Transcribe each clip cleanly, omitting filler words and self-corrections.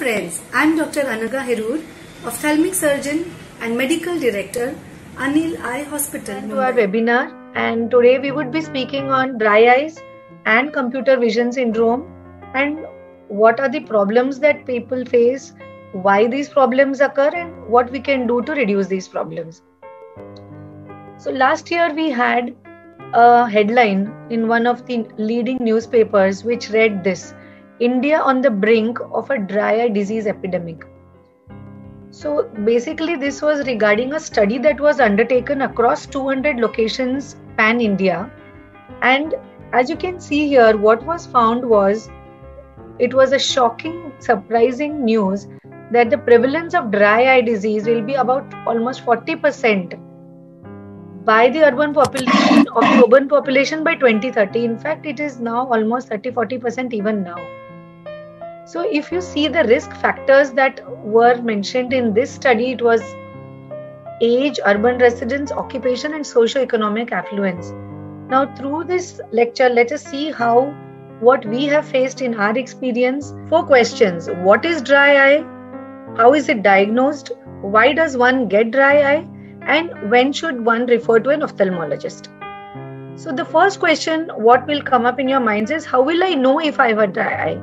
friends, I am Dr. Anaga Herur, ophthalmic surgeon and medical director, Anil Eye Hospital. To our webinar, and today we would be speaking on dry eyes and computer vision syndrome and what are the problems that people face, why these problems occur, and what we can do to reduce these problems. So last year we had a headline in one of the leading newspapers which read this: India on the brink of a dry eye disease epidemic. So basically this was regarding a study that was undertaken across 200 locations pan-India, and as you can see here, what was found was it was a shocking, surprising news that the prevalence of dry eye disease will be about almost 40% by the urban population by 2030. In fact, it is now almost 30-40% even now. So if you see the risk factors that were mentioned in this study, it was age, urban residence, occupation, and socio-economic affluence. Now through this lecture, let us see what we have faced in our experience. 4 questions. What is dry eye? How is it diagnosed? Why does one get dry eye? And when should one refer to an ophthalmologist? So the first question, what will come up in your minds is, how will I know if I have a dry eye?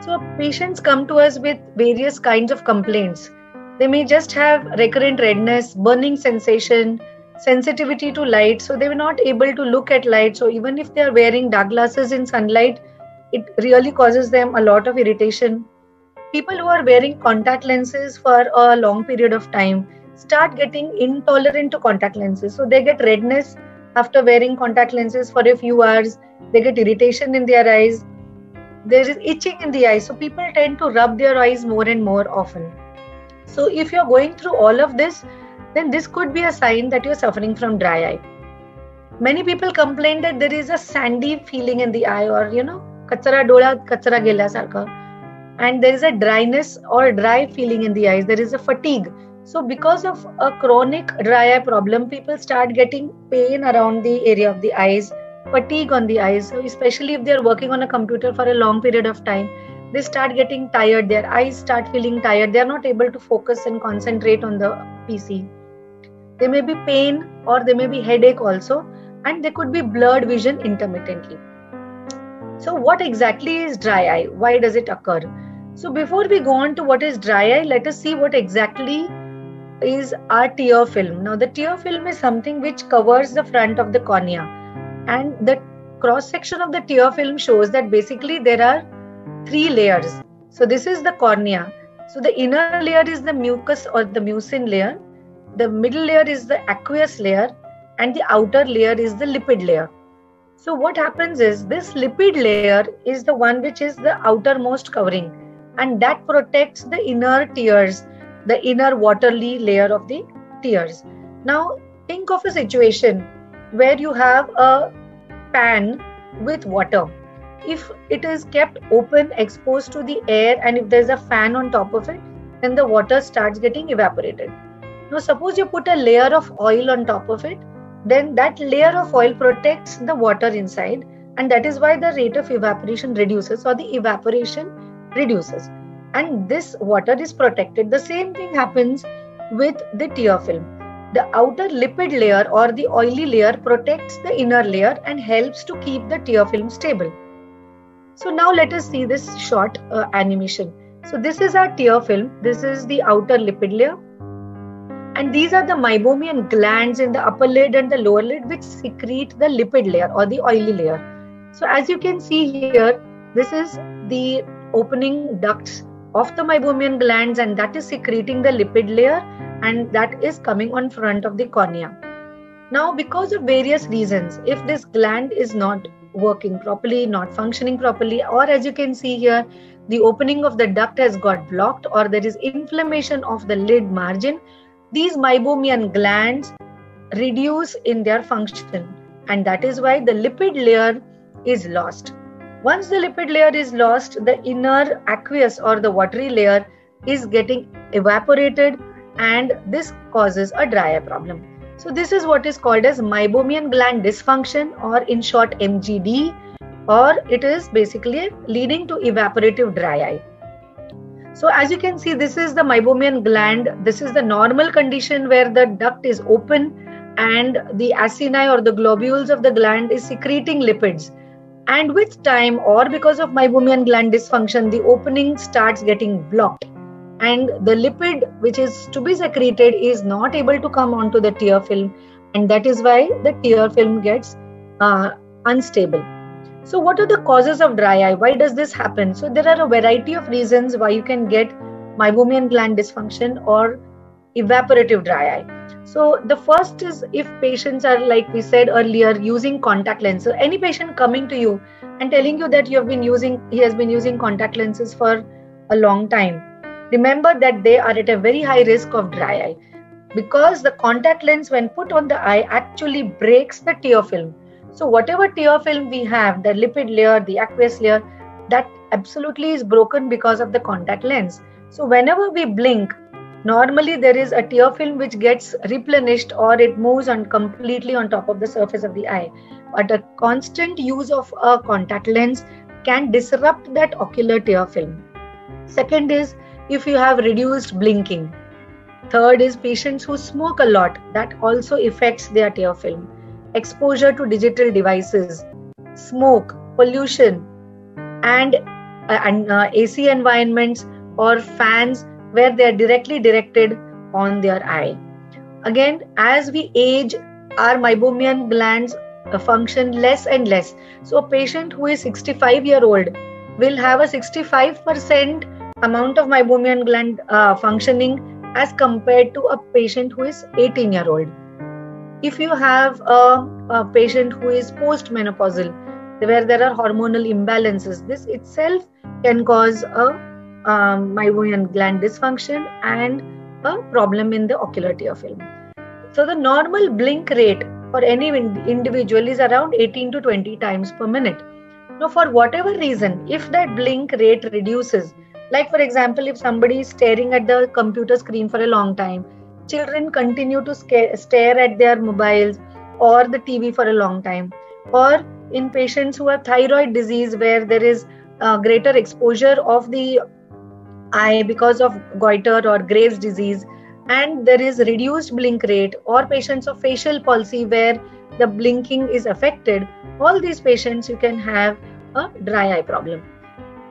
So patients come to us with various kinds of complaints. They may just have recurrent redness, burning sensation, sensitivity to light. So they were not able to look at light. So even if they are wearing dark glasses in sunlight, it really causes them a lot of irritation. People who are wearing contact lenses for a long period of time start getting intolerant to contact lenses. So they get redness after wearing contact lenses for a few hours. They get irritation in their eyes. There is itching in the eyes. So people tend to rub their eyes more and more often. So if you're going through all of this, then this could be a sign that you're suffering from dry eye. Many people complain that there is a sandy feeling in the eye, or kachara dola, kachara gela sarka. And there is a dryness or dry feeling in the eyes. There is a fatigue. So because of a chronic dry eye problem, people start getting pain around the area of the eyes, fatigue on the eyes. So especially if they are working on a computer for a long period of time, they start getting tired. Their eyes start feeling tired. They are not able to focus and concentrate on the PC. There may be pain or there may be headache also, and there could be blurred vision intermittently. So what exactly is dry eye? Why does it occur? So before we go on to what is dry eye, let us see what exactly is our tear film. Now the tear film is something which covers the front of the cornea, and the cross section of the tear film shows that basically there are 3 layers. So this is the cornea. So the inner layer is the mucus or the mucin layer, the middle layer is the aqueous layer, and the outer layer is the lipid layer. So what happens is, this lipid layer is the one which is the outermost covering, and that protects the inner tears, the inner watery layer of the tears. Now think of a situation where you have a pan with water. If it is kept open, exposed to the air, and if there is a fan on top of it, then the water starts getting evaporated. Now suppose you put a layer of oil on top of it, then that layer of oil protects the water inside, and that is why the rate of evaporation reduces, or the evaporation reduces, and this water is protected. The same thing happens with the tear film. The outer lipid layer or the oily layer protects the inner layer and helps to keep the tear film stable. So now let us see this short animation. So this is our tear film. This is the outer lipid layer. And these are the meibomian glands in the upper lid and the lower lid which secrete the lipid layer or the oily layer. So as you can see here, this is the opening ducts of the meibomian glands, and that is secreting the lipid layer, and that is coming on front of the cornea. Now because of various reasons, if this gland is not working properly, not functioning properly, or as you can see here, the opening of the duct has got blocked, or there is inflammation of the lid margin, these meibomian glands reduce in their function, and that is why the lipid layer is lost. Once the lipid layer is lost, the inner aqueous or the watery layer is getting evaporated, and this causes a dry eye problem. So this is what is called as meibomian gland dysfunction, or in short MGD, or it is basically leading to evaporative dry eye. So as you can see, this is the meibomian gland. This is the normal condition where the duct is open and the acini or the globules of the gland is secreting lipids. And with time, or because of meibomian gland dysfunction, the opening starts getting blocked. And the lipid which is to be secreted is not able to come onto the tear film. And that is why the tear film gets unstable. So what are the causes of dry eye? Why does this happen? So there are a variety of reasons why you can get meibomian gland dysfunction or evaporative dry eye. So the first is if patients are, like we said earlier, using contact lenses. So any patient coming to you and telling you that he has been using contact lenses for a long time, remember that they are at a very high risk of dry eye, because the contact lens, when put on the eye, actually breaks the tear film. So whatever tear film we have, the lipid layer, the aqueous layer, that absolutely is broken because of the contact lens. So whenever we blink, normally there is a tear film which gets replenished or it moves on completely on top of the surface of the eye. But a constant use of a contact lens can disrupt that ocular tear film. Second is if you have reduced blinking. Third is patients who smoke a lot, that also affects their tear film. Exposure to digital devices, smoke, pollution, and AC environments or fans where they are directly directed on their eye. Again, as we age, our meibomian glands function less and less. So a patient who is 65-year-old will have a 65% amount of meibomian gland functioning as compared to a patient who is 18-year-old. If you have a patient who is postmenopausal, where there are hormonal imbalances, this itself can cause a meibomian gland dysfunction and a problem in the ocular tear film. So the normal blink rate for any individual is around 18 to 20 times per minute. Now, for whatever reason, if that blink rate reduces, like for example, if somebody is staring at the computer screen for a long time, children continue to stare at their mobiles or the TV for a long time, or in patients who have thyroid disease where there is greater exposure of the eye because of goiter or Graves' disease, and there is reduced blink rate, or patients of facial palsy where the blinking is affected, all these patients you can have a dry eye problem.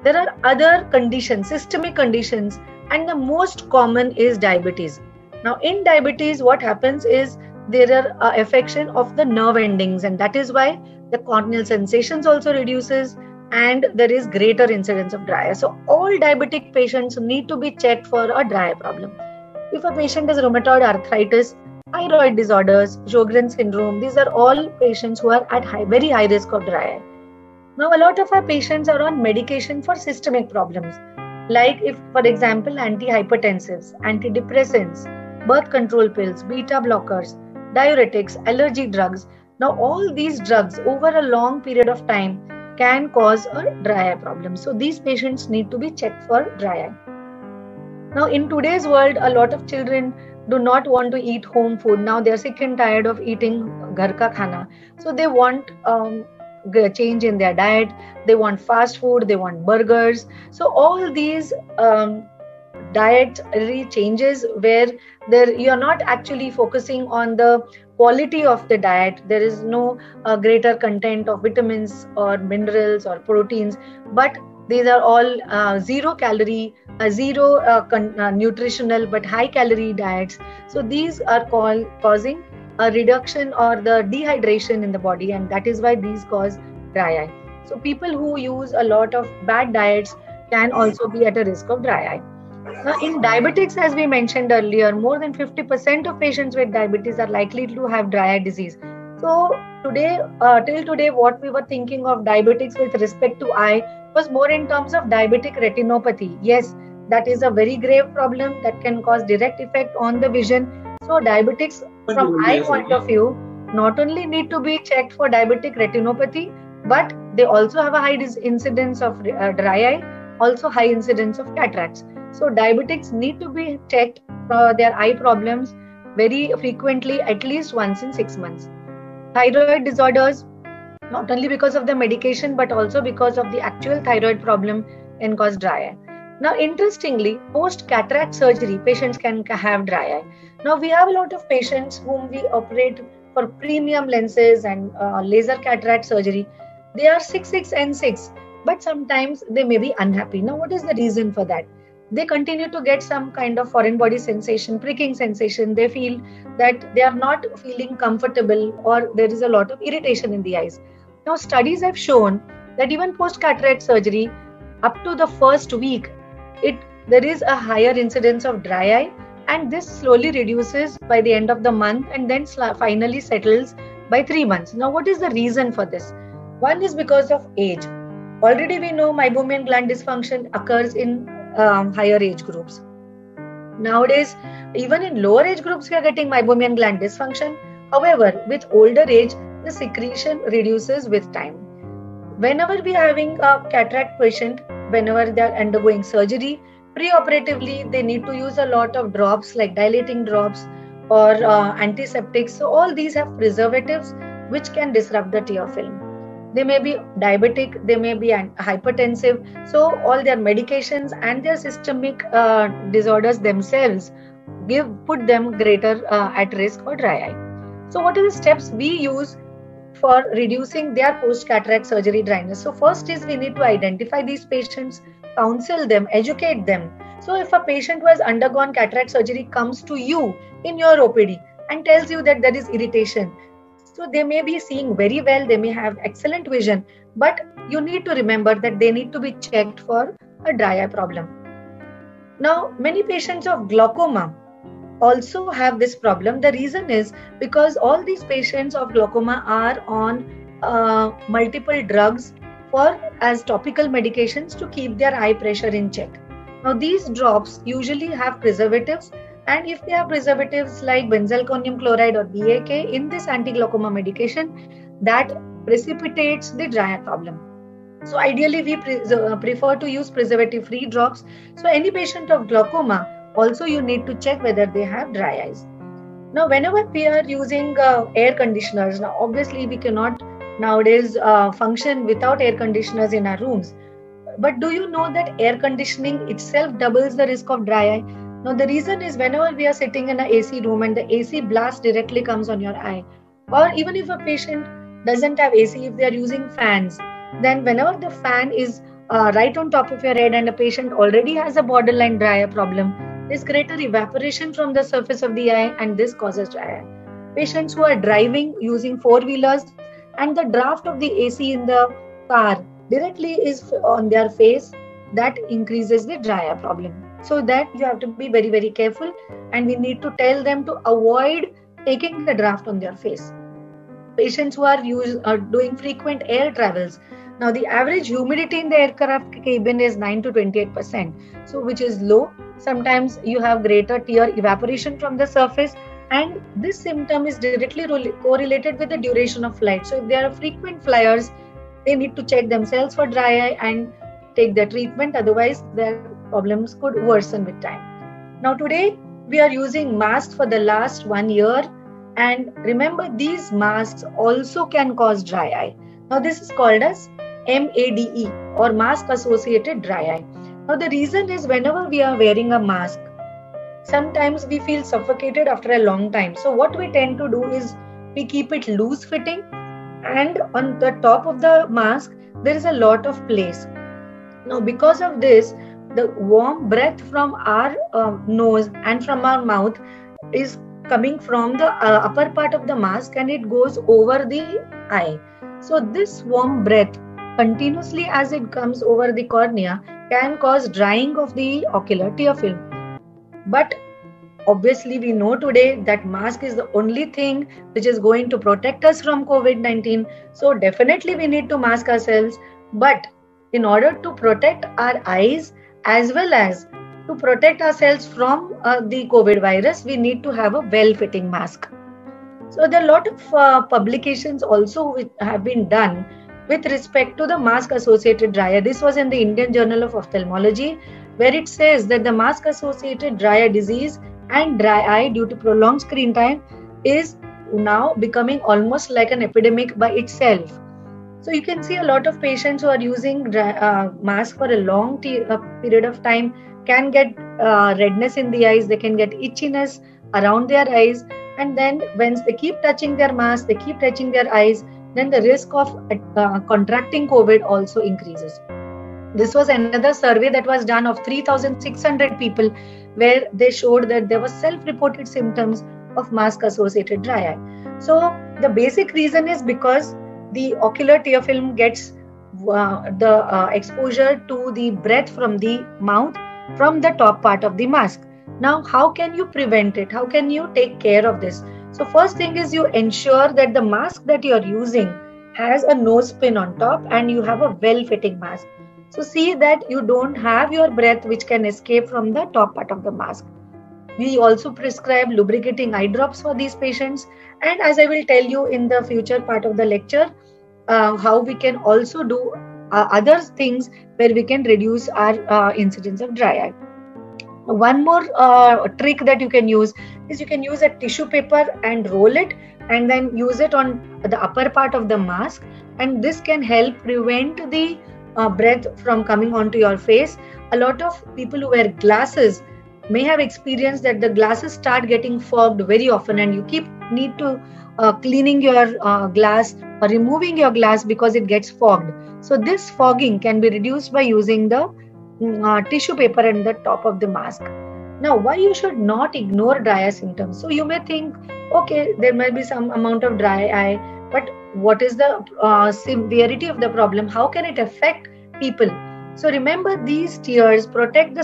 There are other conditions, systemic conditions, and the most common is diabetes. Now in diabetes, what happens is there are affection of the nerve endings, and that is why the corneal sensations also reduces and there is greater incidence of dry eye. So all diabetic patients need to be checked for a dry eye problem. If a patient has rheumatoid arthritis, thyroid disorders, Sjogren's syndrome, these are all patients who are at very high risk of dry eye. Now a lot of our patients are on medication for systemic problems, like if for example antihypertensives, antidepressants, birth control pills, beta blockers, diuretics, allergy drugs. Now all these drugs over a long period of time can cause a dry eye problem. So these patients need to be checked for dry eye. Now in today's world, a lot of children do not want to eat home food. Now they are sick and tired of eating ghar ka khana. So they want change in their diet. They want fast food, they want burgers. So all these dietary changes where you are not actually focusing on the quality of the diet. There is no greater content of vitamins or minerals or proteins, but these are all zero calorie, zero nutritional but high calorie diets. So these are causing a reduction or the dehydration in the body, and that is why these cause dry eye. So people who use a lot of bad diets can also be at a risk of dry eye. Now, in diabetics, as we mentioned earlier, more than 50% of patients with diabetes are likely to have dry eye disease. So today, till today, what we were thinking of diabetics with respect to eye was more in terms of diabetic retinopathy. Yes, that is a very grave problem that can cause direct effect on the vision. So diabetics from eye point of view not only need to be checked for diabetic retinopathy, but they also have a high incidence of dry eye, also high incidence of cataracts. So diabetics need to be checked for their eye problems very frequently, at least once in 6 months. Thyroid disorders, not only because of the medication, but also because of the actual thyroid problem, can cause dry eye. Now, interestingly, post cataract surgery, patients can have dry eye. Now, we have a lot of patients whom we operate for premium lenses and laser cataract surgery. They are 6'6" and 6, but sometimes they may be unhappy. Now, what is the reason for that? They continue to get some kind of foreign body sensation, pricking sensation. They feel that they are not feeling comfortable, or there is a lot of irritation in the eyes. Now, studies have shown that even post cataract surgery, up to the first week, there is a higher incidence of dry eye, and this slowly reduces by the end of the month and then finally settles by 3 months. Now, what is the reason for this? One is because of age. Already we know meibomian gland dysfunction occurs in higher age groups. Nowadays, even in lower age groups, we are getting meibomian gland dysfunction. However, with older age, the secretion reduces with time. Whenever we are having a cataract patient, whenever they are undergoing surgery, preoperatively, they need to use a lot of drops like dilating drops or antiseptics. So all these have preservatives which can disrupt the tear film. They may be diabetic, they may be hypertensive. So all their medications and their systemic disorders themselves put them greater at risk for dry eye. So what are the steps we use for reducing their post-cataract surgery dryness? So first is we need to identify these patients, counsel them, educate them. So if a patient who has undergone cataract surgery comes to you in your OPD and tells you that there is irritation, so they may be seeing very well, they may have excellent vision, but you need to remember that they need to be checked for a dry eye problem. Now, many patients of glaucoma also have this problem. The reason is because all these patients of glaucoma are on multiple drugs as topical medications to keep their eye pressure in check. Now, these drops usually have preservatives, and if they have preservatives like benzalkonium chloride or BAK in this anti-glaucoma medication, that precipitates the dry eye problem. So ideally, we prefer to use preservative-free drops. So any patient of glaucoma, also you need to check whether they have dry eyes. Now, whenever we are using air conditioners, now obviously we cannot nowadays function without air conditioners in our rooms. But do you know that air conditioning itself doubles the risk of dry eye? Now, the reason is whenever we are sitting in an AC room and the AC blast directly comes on your eye, or even if a patient doesn't have AC, if they are using fans, then whenever the fan is right on top of your head and a patient already has a borderline dry eye problem, there's greater evaporation from the surface of the eye and this causes dry eye. Patients who are driving using four-wheelers and the draft of the AC in the car directly is on their face, that increases the dry eye problem. So that you have to be very, very careful, and we need to tell them to avoid taking the draft on their face. Patients who are doing frequent air travels. Now, the average humidity in the aircraft cabin is 9 to 28%, so which is low. Sometimes you have greater tear evaporation from the surface, and this symptom is directly correlated with the duration of flight. So if they are frequent flyers, they need to check themselves for dry eye and take the treatment. Otherwise, their problems could worsen with time. Now, today we are using masks for the last 1 year, and remember, these masks also can cause dry eye. Now, this is called as MADE, or mask associated dry eye. Now, the reason is whenever we are wearing a mask, sometimes we feel suffocated after a long time. So what we tend to do is we keep it loose fitting, and on the top of the mask there is a lot of place. Now, because of this, the warm breath from our nose and from our mouth is coming from the upper part of the mask, and it goes over the eye. So this warm breath continuously as it comes over the cornea can cause drying of the ocular tear film. But obviously we know today that mask is the only thing which is going to protect us from COVID-19. So definitely we need to mask ourselves. But in order to protect our eyes as well as to protect ourselves from the COVID virus, we need to have a well-fitting mask. So there are a lot of publications also which have been done with respect to the mask-associated dry eye. This was in the Indian Journal of Ophthalmology, where it says that the mask-associated dry eye disease and dry eye due to prolonged screen time is now becoming almost like an epidemic by itself. So you can see a lot of patients who are using mask for a long period of time can get redness in the eyes, they can get itchiness around their eyes, and then when they keep touching their mask, they keep touching their eyes, then the risk of contracting COVID also increases. This was another survey that was done of 3,600 people where they showed that there were self-reported symptoms of mask-associated dry eye. So the basic reason is because the ocular tear film gets the exposure to the breath from the mouth from the top part of the mask. Now, how can you prevent it? How can you take care of this? So first thing is you ensure that the mask that you are using has a nose pin on top and you have a well-fitting mask. So see that you don't have your breath which can escape from the top part of the mask. We also prescribe lubricating eye drops for these patients. And as I will tell you in the future part of the lecture, how we can also do other things where we can reduce our incidence of dry eye. One more trick that you can use is you can use a tissue paper and roll it and then use it on the upper part of the mask. And this can help prevent the breath from coming onto your face. A lot of people who wear glasses may have experienced that the glasses start getting fogged very often and you need to cleaning your glass or removing your glass because it gets fogged. So this fogging can be reduced by using the tissue paper and the top of the mask. Now, why you should not ignore dry eye symptoms? So you may think, okay, there may be some amount of dry eye, but what is the severity of the problem? How can it affect people? So remember, these tears protect the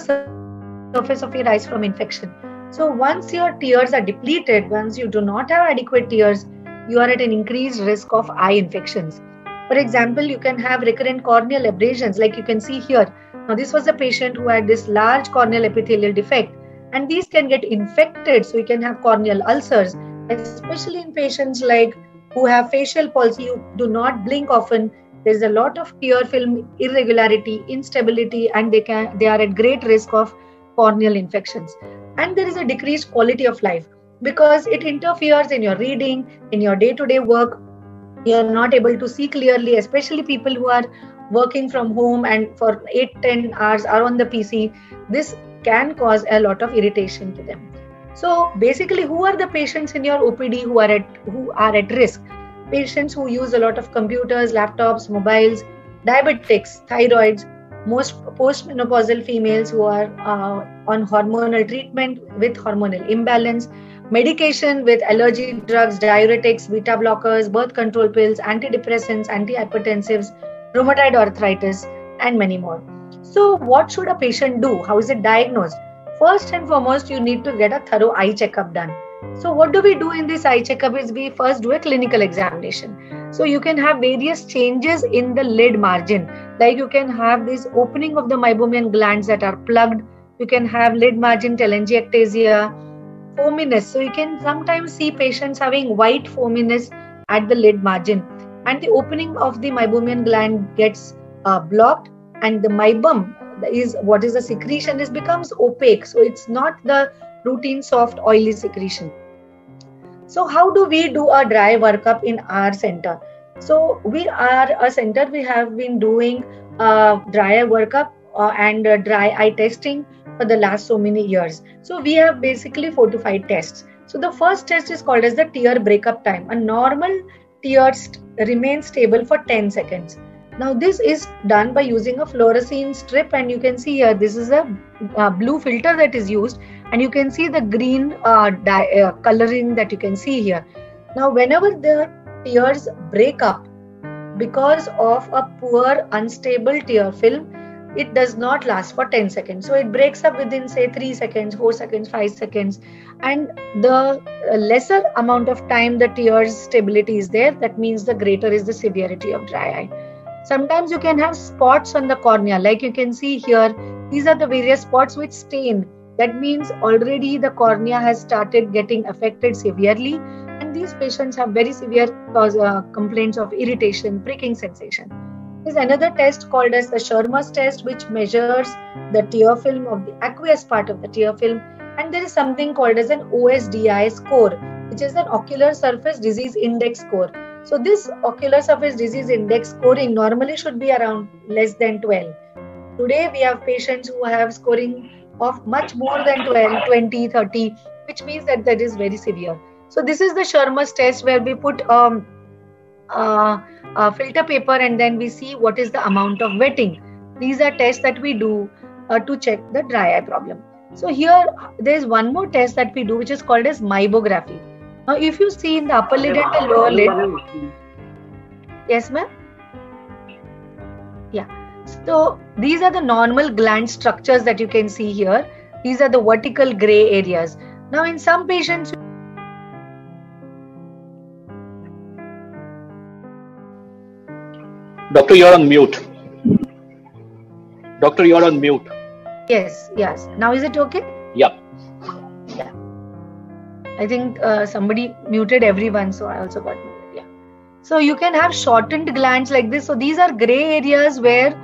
surface of your eyes from infection. So once your tears are depleted, once you do not have adequate tears, you are at an increased risk of eye infections. For example, you can have recurrent corneal abrasions like you can see here. Now this was a patient who had this large corneal epithelial defect and these can get infected. So you can have corneal ulcers, especially in patients like who have facial palsy, who do not blink often. There's a lot of tear film irregularity, instability, and they are at great risk of corneal infections. And there is a decreased quality of life because it interferes in your reading, in your day-to-day work. You're not able to see clearly, especially people who are working from home and for 8-10 hours are on the PC. This can cause a lot of irritation to them. So basically, who are the patients in your OPD who are at risk? Patients who use a lot of computers, laptops, mobiles, diabetics, thyroids, most postmenopausal females who are on hormonal treatment with hormonal imbalance, medication with allergy drugs, diuretics, beta blockers, birth control pills, antidepressants, antihypertensives, rheumatoid arthritis, and many more. So what should a patient do? How is it diagnosed? First and foremost, you need to get a thorough eye checkup done. So what do we do in this eye checkup is we first do a clinical examination. So you can have various changes in the lid margin. Like you can have this opening of the meibomian glands that are plugged. You can have lid margin telangiectasia, foaminess. So you can sometimes see patients having white foaminess at the lid margin. And the opening of the meibomian gland gets blocked and the meibum is what is the secretion becomes opaque. So it's not the routine soft oily secretion. So how do we do a dry workup in our center? So we are a center, we have been doing dry eye workup and dry eye testing for the last so many years. So we have basically 4 to 5 tests. So the first test is called as the tear breakup time. A normal tear remains stable for 10 seconds. Now this is done by using a fluorescein strip and you can see here this is a blue filter that is used and you can see the green coloring that you can see here. Now whenever the tears break up because of a poor unstable tear film, it does not last for 10 seconds. So it breaks up within say 3 seconds, 4 seconds, 5 seconds, and the lesser amount of time the tear's stability is there, that means the greater is the severity of dry eye. Sometimes you can have spots on the cornea, like you can see here. These are the various spots which stain. That means already the cornea has started getting affected severely, and these patients have very severe complaints of irritation, pricking sensation. There's another test called as the Schirmer's test, which measures the tear film of the aqueous part of the tear film, and there is something called as an OSDI score, which is an ocular surface disease index score. So this ocular surface disease index scoring normally should be around less than 12. Today we have patients who have scoring of much more than 12, 20, 30, which means that that is very severe. So this is the Shermer's test, where we put filter paper and then we see what is the amount of wetting. These are tests that we do to check the dry eye problem. So here there is one more test that we do, which is called as meibography. Now if you see in the upper lid and the lower lid, yes ma'am? Yeah. So these are the normal gland structures that you can see here. These are the vertical gray areas. Now in some patients, Doctor, you're on mute. Doctor, you're on mute. yes. Now is it okay? Yeah. Yeah. I think somebody muted everyone, so I also got muted. Yeah. So you can have shortened glands like this. So these are gray areas where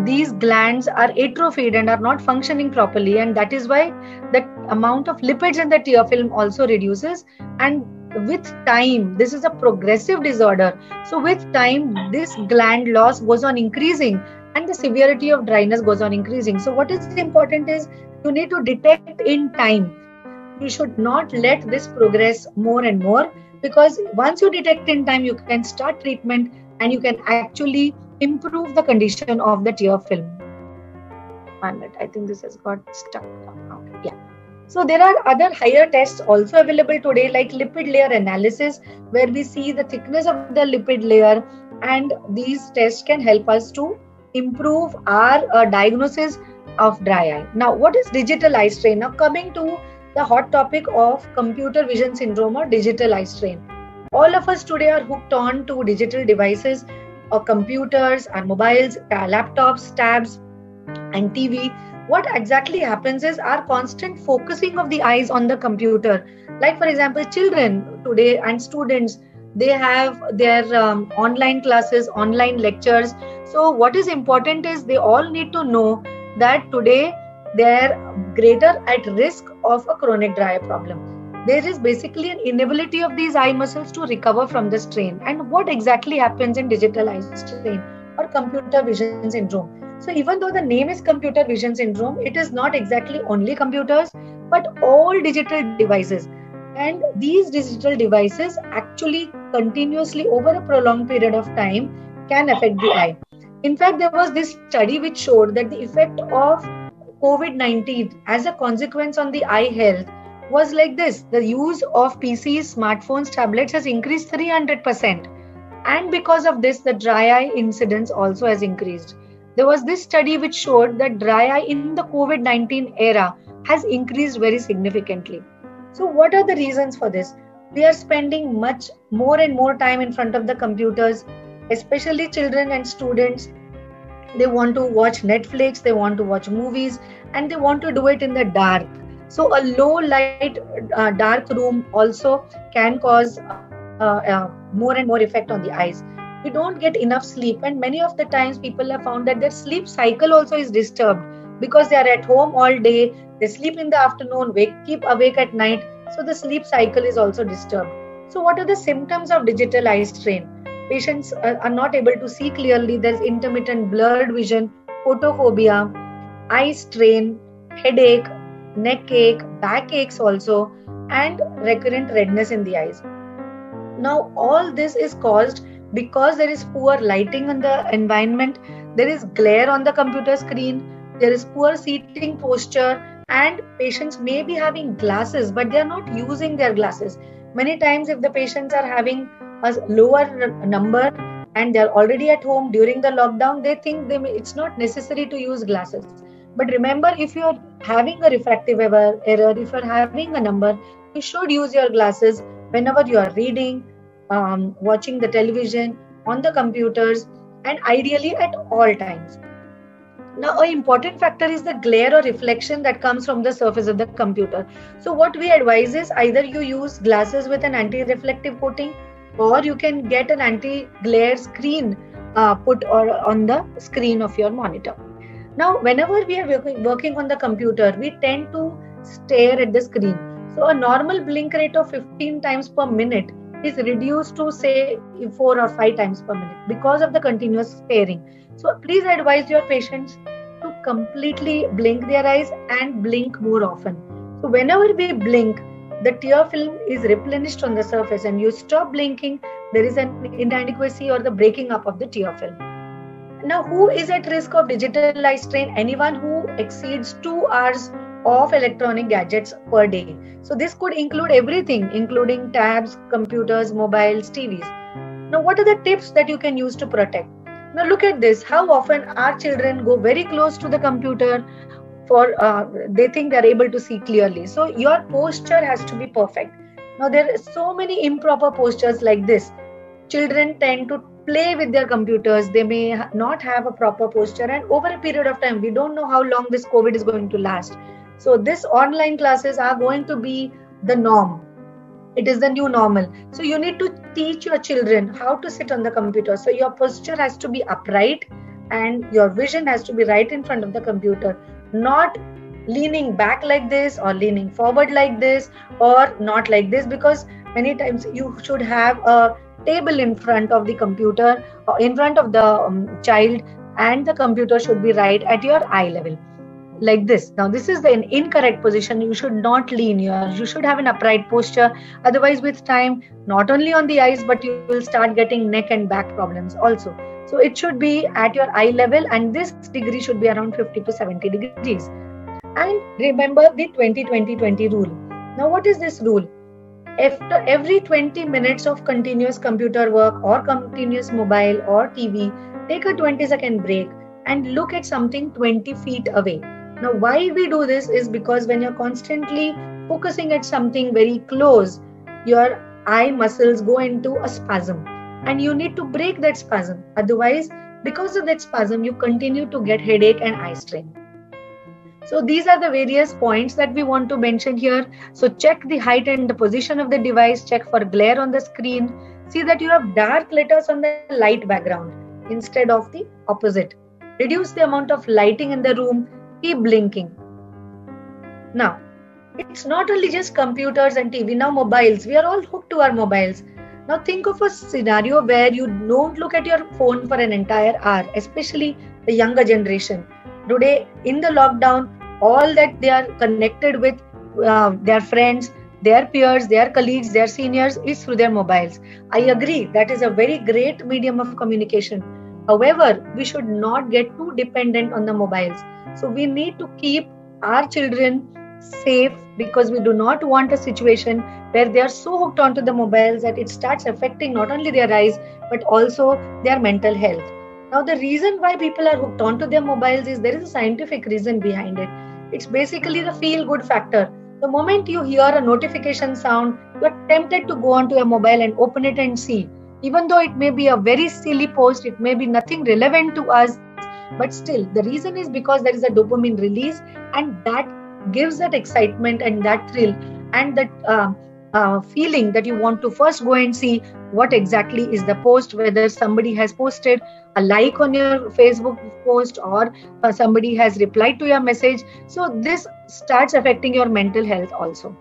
these glands are atrophied and are not functioning properly, and that is why the amount of lipids in the tear film also reduces. And with time, this is a progressive disorder. So with time, this gland loss goes on increasing and the severity of dryness goes on increasing. So what is important is you need to detect in time. You should not let this progress more and more, because once you detect in time, you can start treatment and you can actually improve the condition of the tear film. 1 minute, I think this has got stuck. Okay, yeah. So there are other higher tests also available today, like lipid layer analysis, where we see the thickness of the lipid layer, and these tests can help us to improve our diagnosis of dry eye. Now, what is digital eye strain? Now, coming to the hot topic of computer vision syndrome or digital eye strain. All of us today are hooked on to digital devices, or computers, our mobiles, laptops, tabs, and TV. What exactly happens is our constant focusing of the eyes on the computer. Like for example, children today and students, they have their online classes, online lectures. So what is important is they all need to know that today they're greater at risk of a chronic dry eye problem. There is basically an inability of these eye muscles to recover from the strain. And what exactly happens in digital eye strain or computer vision syndrome? So even though the name is computer vision syndrome, it is not exactly only computers, but all digital devices. And these digital devices actually continuously over a prolonged period of time can affect the eye. In fact, there was this study which showed that the effect of COVID-19 as a consequence on the eye health was like this. The use of PCs, smartphones, tablets has increased 300%. And because of this, the dry eye incidence also has increased. There was this study which showed that dry eye in the COVID-19 era has increased very significantly. So what are the reasons for this? We are spending much more and more time in front of the computers, especially children and students. They want to watch Netflix, they want to watch movies, and they want to do it in the dark. So a low light, dark room also can cause more and more effect on the eyes. We don't get enough sleep, and many of the times people have found that their sleep cycle also is disturbed because they are at home all day, they sleep in the afternoon, keep awake at night, so the sleep cycle is also disturbed. So what are the symptoms of digital eye strain? Patients are not able to see clearly. There's intermittent blurred vision, photophobia, eye strain, headache, neck ache, back aches also, and recurrent redness in the eyes. Now all this is caused because there is poor lighting in the environment, there is glare on the computer screen, there is poor seating posture, and patients may be having glasses but they are not using their glasses. Many times if the patients are having a lower number and they are already at home during the lockdown, they think it's not necessary to use glasses. But remember, if you are having a refractive error, if you are having a number, you should use your glasses whenever you are reading, watching the television, on the computers, and ideally at all times. Now, an important factor is the glare or reflection that comes from the surface of the computer. So what we advise is either you use glasses with an anti-reflective coating, or you can get an anti-glare screen put on the screen of your monitor. Now, whenever we are working on the computer, we tend to stare at the screen. So a normal blink rate of 15 times per minute is reduced to say 4 or 5 times per minute because of the continuous staring. So please advise your patients to completely blink their eyes and blink more often. So whenever we blink, the tear film is replenished on the surface, and you stop blinking, there is an inadequacy or the breaking up of the tear film. Now, who is at risk of digital eye strain? Anyone who exceeds 2 hours of electronic gadgets per day. So this could include everything, including tabs, computers, mobiles, TVs. Now, what are the tips that you can use to protect? Now, look at this. How often our children go very close to the computer for they think they're able to see clearly. So your posture has to be perfect. Now, there are so many improper postures like this. Children tend to play with their computers. They may not have a proper posture, and over a period of time, we don't know how long this COVID is going to last. So this online classes are going to be the norm. It is the new normal. So you need to teach your children how to sit on the computer. So your posture has to be upright and your vision has to be right in front of the computer, not leaning back like this or leaning forward like this or not like this, because many times you should have a table in front of the computer or in front of the child, and the computer should be right at your eye level like this. Now this is the incorrect position. You should not lean. You should have an upright posture. Otherwise, with time, not only on the eyes, but you will start getting neck and back problems also. So it should be at your eye level, and this degree should be around 50 to 70 degrees. And remember the 20-20-20 rule. Now what is this rule? After every 20 minutes of continuous computer work or continuous mobile or TV, take a 20-second break and look at something 20 feet away. Now, why we do this is because when you're constantly focusing at something very close, your eye muscles go into a spasm and you need to break that spasm. Otherwise, because of that spasm, you continue to get headache and eye strain. So these are the various points that we want to mention here. So check the height and the position of the device, check for glare on the screen, see that you have dark letters on the light background instead of the opposite. Reduce the amount of lighting in the room, keep blinking. Now, it's not only just computers and TV, now mobiles. We are all hooked to our mobiles. Now think of a scenario where you don't look at your phone for an entire hour, especially the younger generation. Today, in the lockdown, all that they are connected with their friends, their peers, their colleagues, their seniors is through their mobiles. I agree, that is a very great medium of communication. However, we should not get too dependent on the mobiles. So we need to keep our children safe, because we do not want a situation where they are so hooked onto the mobiles that it starts affecting not only their eyes but also their mental health. Now, the reason why people are hooked onto their mobiles is there is a scientific reason behind it. It's basically the feel-good factor. The moment you hear a notification sound, you are tempted to go onto your mobile and open it and see. Even though it may be a very silly post, it may be nothing relevant to us, but still, the reason is because there is a dopamine release, and that gives that excitement and that thrill and that feeling that you want to first go and see what exactly is the post, whether somebody has posted a like on your Facebook post or somebody has replied to your message. So this starts affecting your mental health also.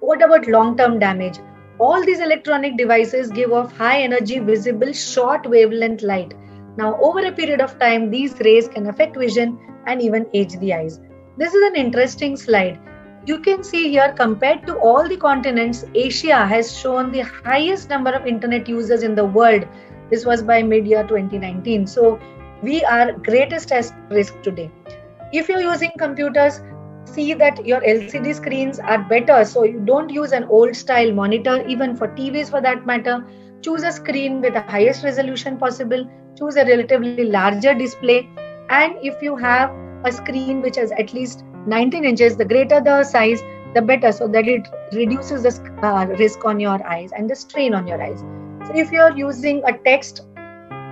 What about long-term damage? All these electronic devices give off high energy, visible, short wavelength light. Now, over a period of time, these rays can affect vision and even age the eyes. This is an interesting slide. You can see here, compared to all the continents, Asia has shown the highest number of internet users in the world. This was by mid-year 2019. So we are greatest at risk today. If you're using computers, see that your LCD screens are better. So you don't use an old style monitor, even for TVs for that matter. Choose a screen with the highest resolution possible. Choose a relatively larger display. And if you have a screen which has at least 19 inches, the greater the size, the better, so that it reduces the risk on your eyes and the strain on your eyes. So if you're using a text,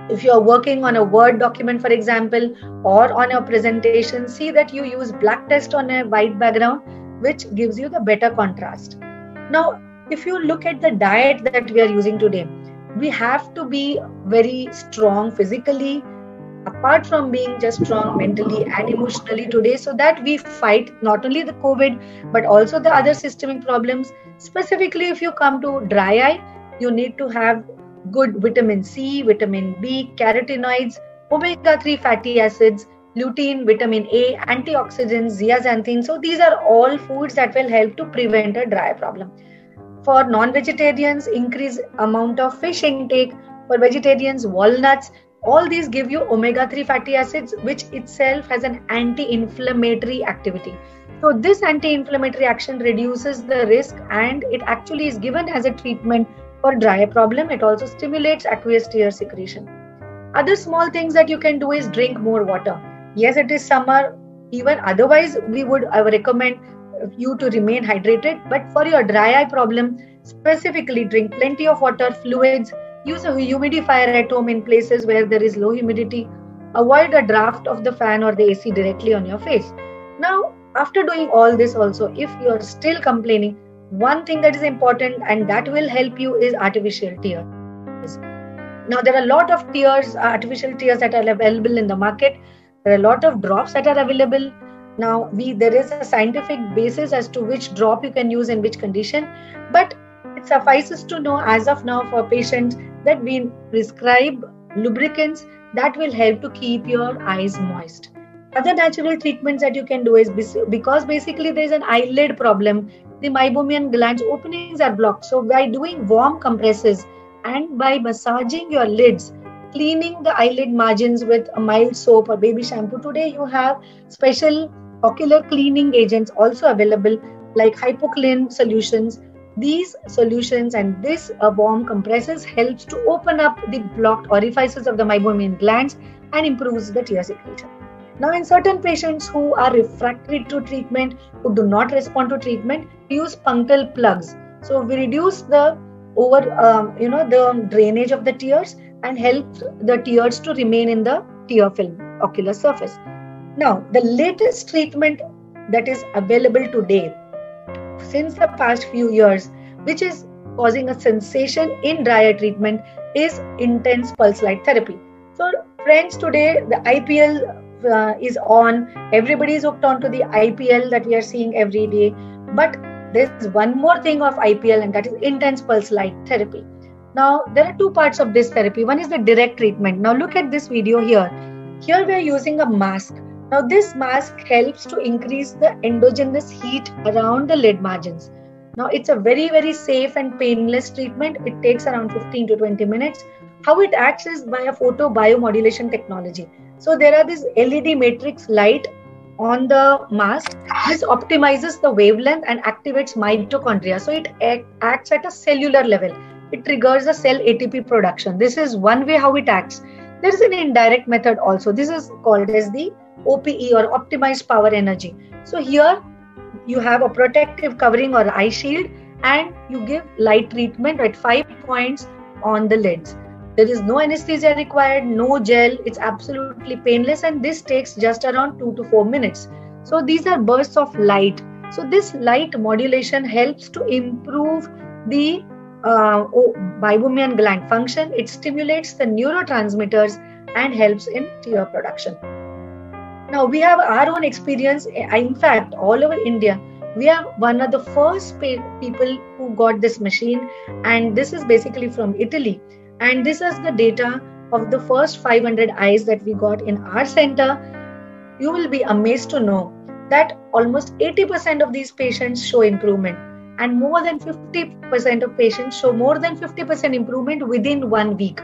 if you're working on a Word document, for example, or on a presentation, see that you use black text on a white background, which gives you the better contrast. Now, if you look at the diet that we are using today, we have to be very strong physically, apart from being just strong mentally and emotionally today, so that we fight not only the COVID, but also the other systemic problems. Specifically, if you come to dry eye, You need to have good vitamin C, vitamin B, carotenoids, omega-3 fatty acids, lutein, vitamin A, antioxidants, zeaxanthin. So these are all foods that will help to prevent a dry problem. For non-vegetarians, increase amount of fish intake. For vegetarians, walnuts. All these give you omega-3 fatty acids, which itself has an anti-inflammatory activity. So this anti-inflammatory action reduces the risk, and it actually is given as a treatment for dry problem. It also stimulates aqueous tear secretion. Other small things that you can do is drink more water. Yes, it is summer. Even otherwise, I would recommend you to remain hydrated. But for your dry eye problem, specifically drink plenty of water, fluids. Use a humidifier at home in places where there is low humidity. Avoid a draft of the fan or the AC directly on your face. Now, after doing all this also, if you are still complaining, one thing that is important and that will help you is artificial tears. Now, there are a lot of tears, artificial tears that are available in the market. There are a lot of drops that are available. Now, there is a scientific basis as to which drop you can use in which condition. But it suffices to know as of now for patients that we prescribe lubricants that will help to keep your eyes moist. Other natural treatments that you can do is because basically there is an eyelid problem, the meibomian glands openings are blocked. So by doing warm compresses and by massaging your lids, cleaning the eyelid margins with a mild soap or baby shampoo, today you have special ocular cleaning agents also available like hypoclean solutions. These solutions and this warm compresses helps to open up the blocked orifices of the meibomian glands and improves the tear secretion. Now, in certain patients who are refractory to treatment, who do not respond to treatment, we use punctal plugs. So we reduce the the drainage of the tears and help the tears to remain in the tear film ocular surface. Now, the latest treatment that is available today since the past few years, which is causing a sensation in dry eye treatment, is intense pulse light therapy. So friends, today the IPL is on. Everybody is hooked on to the IPL that we are seeing every day. But there's one more thing of IPL, and that is intense pulse light therapy. Now, there are two parts of this therapy. One is the direct treatment. Now look at this video here. Here we are using a mask. Now this mask helps to increase the endogenous heat around the lid margins. Now it's a very, very safe and painless treatment. It takes around 15 to 20 minutes. How it acts is by a photobiomodulation technology. So there are this LED matrix light on the mask. This optimizes the wavelength and activates mitochondria. So it acts at a cellular level. It triggers the cell ATP production. This is one way how it acts. There is an indirect method also. This is called as the OPE or optimized power energy. So here you have a protective covering or eye shield, and you give light treatment at 5 points on the lids. There is no anesthesia required, no gel. It's absolutely painless, and this takes just around 2 to 4 minutes. So these are bursts of light. So this light modulation helps to improve the meibomian gland function. It stimulates the neurotransmitters and helps in tear production. Now we have our own experience. In fact, all over India, we are one of the first people who got this machine, and this is basically from Italy. And this is the data of the first 500 eyes that we got in our center. You will be amazed to know that almost 80% of these patients show improvement, and more than 50% of patients show more than 50% improvement within 1 week.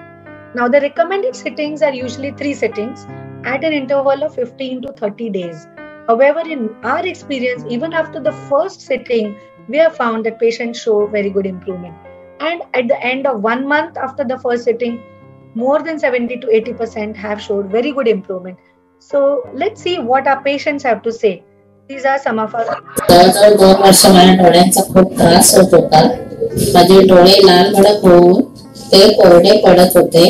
Now the recommended sittings are usually 3 sittings at an interval of 15 to 30 days. However, in our experience, even after the first sitting, we have found that patients show very good improvement. And at the end of 1 month after the first sitting, more than 70 to 80% have showed very good improvement. So let's see what our patients have to say. These are some of our. जवळजवळ 2 वर्ष मला डोळ्यांचा खूप त्रास होत होता. माझे डोळे लाल भडक होऊन ते कोरडे पडत होते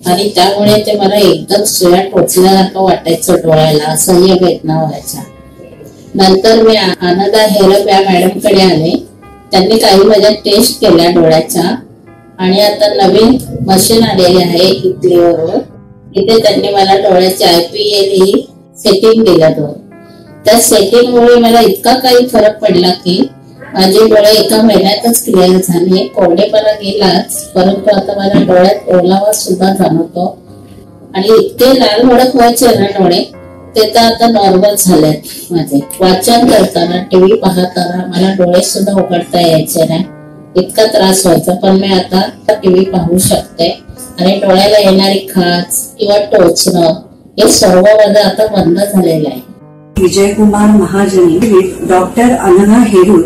आणि त्यामुळे ते मला एकदम शिळा टोचल्यासारखं वाटायचं डोळ्याला, असह्य वेदना व्हायच्या. नंतर मी आनंदा हेरप या मॅडमकडे आले. त्यांनी काही माझ्या टेस्ट केल्या डोळ्याच्या, आणि आता नवीन मशीन आलेली आहे इटलीवरून. इथे त्यांनी मला डोळ्याचे IPL ही सेटिंग दिलं. त्या सेटिंगमुळे मला इतका काही फरक पडला की माझे डोळे एका महिन्यातच क्लिअर झाले. कोरडेपणा गेलाच, परंतु आता माझ्या डोळ्यात ओलावा सुद्धा जाणवतो आणि इतके लाल भडक व्हायचे ना डोळे, ते तर आता नॉर्मल झालेत माझे. वाचन करताना, टीव्ही पाहताना मला डोळे सुद्धा उघडता यायचे नाही, इतका त्रास व्हायचा. पण मी आता टीव्ही पाहू शकते आणि डोळ्याला येणारी खाज किंवा टोचणं हे सर्व माझं आता बंद झालेलं आहे. विजयकुमार महाजनी डॉक्टर अनघा हेरूर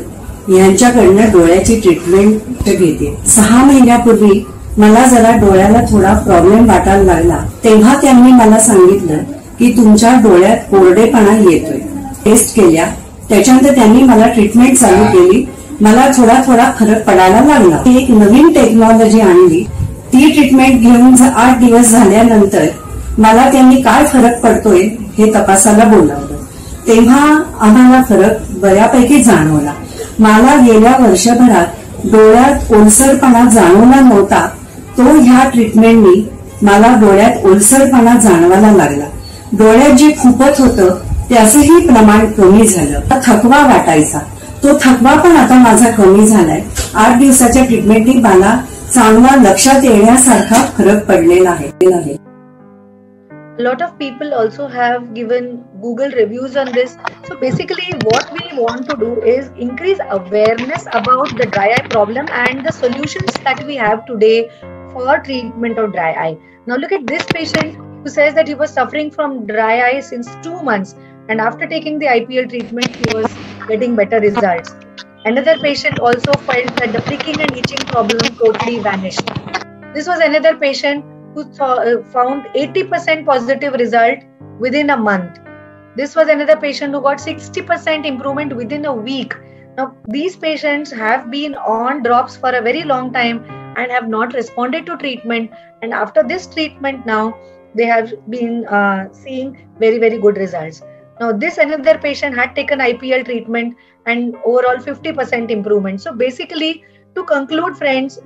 यांच्याकडनं डोळ्याची ट्रीटमेंट घेते. 6 महिन्यापूर्वी मला जरा डोळ्याला थोडा प्रॉब्लेम वाटायला लागला, तेव्हा त्यांनी मला सांगितलं की तुमच्या डोळ्यात कोरडेपणा येतोय. टेस्ट केल्या, त्याच्यानंतर त्यांनी मला ट्रीटमेंट चालू केली. मला थोडा फरक पडायला लागला. एक नवीन टेक्नॉलॉजी आणली. ती ट्रीटमेंट घेऊन 8 दिवस झाल्यानंतर मला त्यांनी काय फरक पडतोय हे तपासायला बोलावलं. तेव्हा आम्हाला फरक बऱ्यापैकी जाणवला. मला गेल्या वर्षभरात डोळ्यात ओलसरपणा जाणवला नव्हता, तो ह्या ट्रीटमेंटनी मला डोळ्यात ओलसरपणा जाणवायला लागला. डोळ्यात जे खुपत होतं त्याचंही प्रमाण कमी झालं. थकवा वाटायचा, तो थकवा पण आता माझा कमी झालाय. 8 दिवसाच्या ट्रीटमेंटनी मला चांगला लक्षात येण्यासारखा फरक पडलेला आहे. A lot of people also have given Google reviews on this. So basically what we want to do is increase awareness about the dry eye problem and the solutions that we have today for treatment of dry eye. Now look at this patient who says that he was suffering from dry eye since 2 months, and after taking the IPL treatment he was getting better results. Another patient also felt that the pricking and itching problem totally vanished. This was another patient who found 80% positive result within a month. This was another patient who got 60% improvement within a week. Now, these patients have been on drops for a very long time and have not responded to treatment. And after this treatment now, they have been seeing very, very good results. Now, this another patient had taken IPL treatment and overall 50% improvement. So basically, to conclude, friends,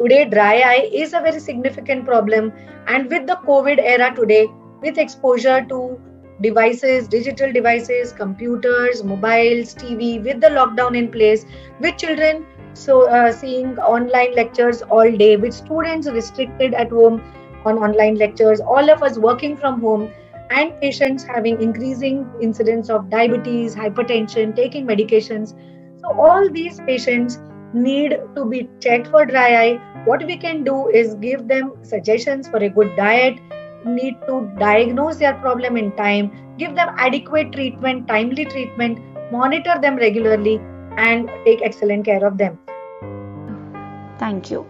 today, dry eye is a very significant problem, and with the COVID era today, with exposure to devices, digital devices, computers, mobiles, TV, with the lockdown in place, with children seeing online lectures all day, with students restricted at home on online lectures, all of us working from home, and patients having increasing incidence of diabetes, hypertension, taking medications. So all these patients need to be checked for dry eye. What we can do is give them suggestions for a good diet, need to diagnose their problem in time, give them adequate treatment, timely treatment, monitor them regularly, and take excellent care of them. Thank you.